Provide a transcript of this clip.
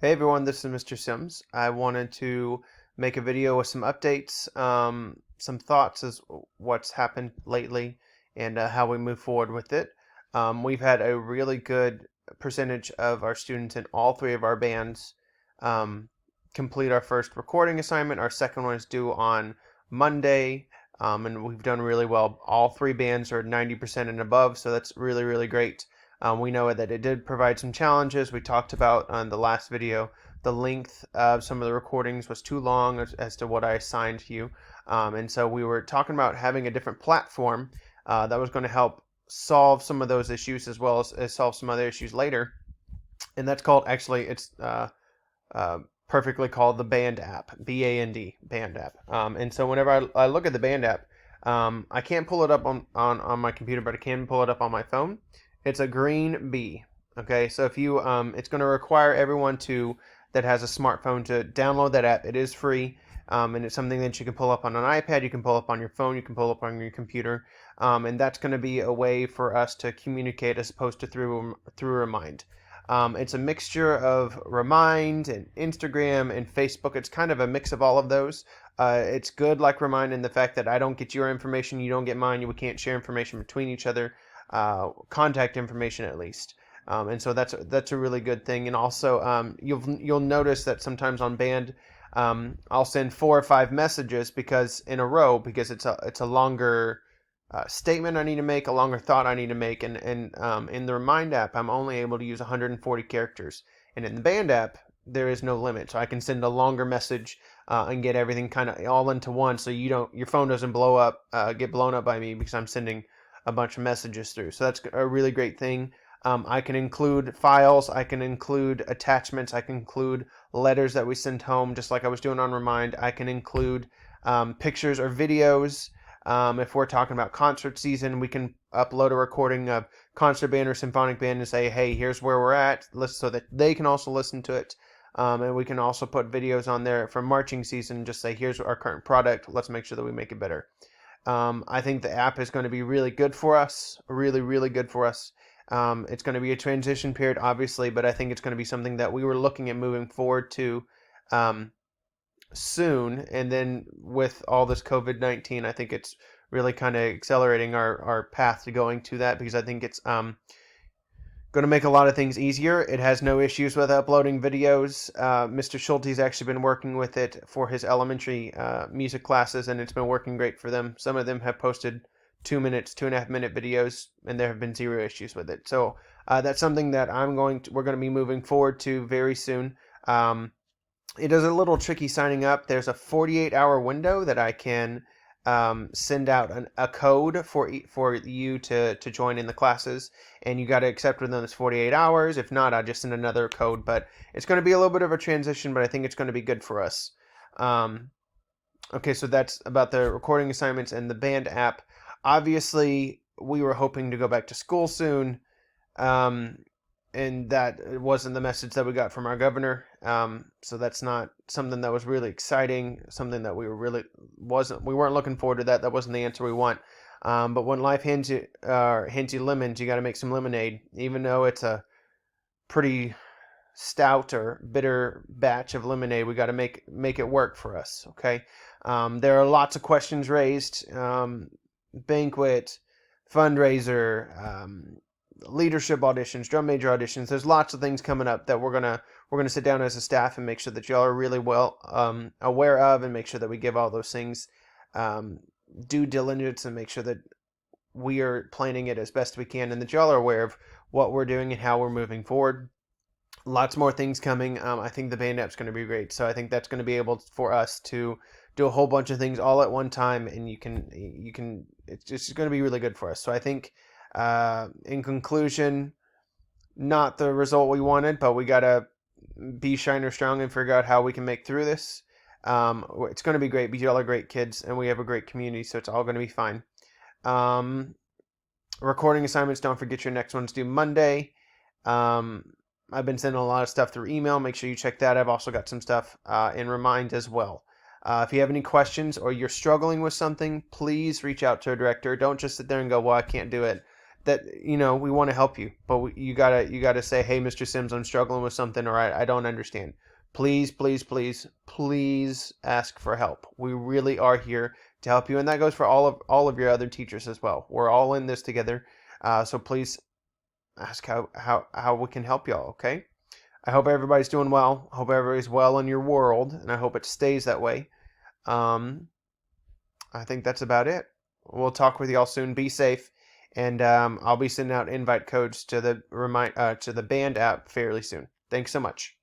Hey everyone, this is Mr. Sims. I wanted to make a video with some updates, some thoughts as what's happened lately, and how we move forward with it. We've had a really good percentage of our students in all three of our bands um, complete our first recording assignment. Our second one is due on Monday, and we've done really well. All three bands are 90% and above, so that's really, really great. We know that it did provide some challenges. We talked about on the last video the length of some of the recordings was too long as to what I assigned to you. And so we were talking about having a different platform that was going to help solve some of those issues as well as solve some other issues later. And that's called, actually, it's uh, perfectly called the Band app, B-A-N-D, Band app. And so whenever I look at the Band app, I can't pull it up on my computer, but I can pull it up on my phone. It's a green B. Okay, so if you, it's going to require everyone that has a smartphone to download that app. It is free, and it's something that you can pull up on an iPad, you can pull up on your phone, you can pull up on your computer, and that's going to be a way for us to communicate as opposed to through Remind. It's a mixture of Remind and Instagram and Facebook. It's kind of a mix of all of those. It's good like Remind in the fact that I don't get your information, you don't get mine, we can't share information between each other, contact information at least. And so that's a really good thing. And also, you'll notice that sometimes on Band, I'll send 4 or 5 messages because in a row because it's a longer statement I need to make, a longer thought I need to make, and in the Remind app, I'm only able to use 140 characters, and in the Band app, there is no limit, so I can send a longer message and get everything kind of all into one, so your phone doesn't get blown up by me because I'm sending a bunch of messages through. So that's a really great thing. I can include files, I can include attachments, I can include letters that we send home, just like I was doing on Remind. I can include pictures or videos. If we're talking about concert season, we can upload a recording of concert band or symphonic band and say, hey, here's where we're at, so that they can also listen to it. And we can also put videos on there from marching season, just say, here's our current product, let's make sure that we make it better. I think the app is going to be really good for us, really, really good for us. It's going to be a transition period, obviously, but I think it's going to be something that we were looking at moving forward to soon. And then with all this COVID-19, I think it's really kind of accelerating our path to going to that because I think it's going to make a lot of things easier. It has no issues with uploading videos. Mr. Schulte's actually been working with it for his elementary music classes, and it's been working great for them. Some of them have posted 2.5 minute videos, and there have been 0 issues with it. So that's something that we're going to be moving forward to very soon. It is a little tricky signing up. There's a 48-hour window that I can send out a code for you to join in the classes, and you got to accept within those 48 hours. If not, I'll just send another code. But it's going to be a little bit of a transition, but I think it's going to be good for us. Okay, so that's about the recording assignments and the Band app. Obviously, we were hoping to go back to school soon, and that wasn't the message that we got from our governor. So that's not something that was really exciting, something that we weren't looking forward to that. That wasn't the answer we want. But when life hands you lemons, you got to make some lemonade, even though it's a pretty stout or bitter batch of lemonade. We got to make it work for us. Okay. There are lots of questions raised, banquet, fundraiser, leadership auditions, drum major auditions. There's lots of things coming up that we're gonna sit down as a staff and make sure that y'all are really well aware of, and make sure that we give all those things due diligence, and make sure that we are planning it as best we can, and that y'all are aware of what we're doing and how we're moving forward. Lots more things coming. I think the Band app's going to be great, so I think that's going to be able for us to do a whole bunch of things all at one time, and you can it's just going to be really good for us. So I think in conclusion, not the result we wanted, but we got to be Shiner strong and figure out how we can make through this. It's going to be great because y'all are great kids, and we have a great community, so it's all going to be fine. Recording assignments, don't forget your next one's due Monday. I've been sending a lot of stuff through email. Make sure you check that. I've also got some stuff in Remind as well. If you have any questions or you're struggling with something, please reach out to a director. Don't just sit there and go, well, I can't do it. that we want to help you, but you gotta say, hey, Mr. Sims, I'm struggling with something, or I don't understand. Please, please, please, please ask for help. We really are here to help you, and that goes for all of your other teachers as well. We're all in this together, so please ask how we can help y'all. Okay. I hope everybody's doing well. I hope everybody's well in your world, and I hope it stays that way. Um, I think that's about it. We'll talk with y'all soon. Be safe, and I'll be sending out invite codes to the band app fairly soon. Thanks so much.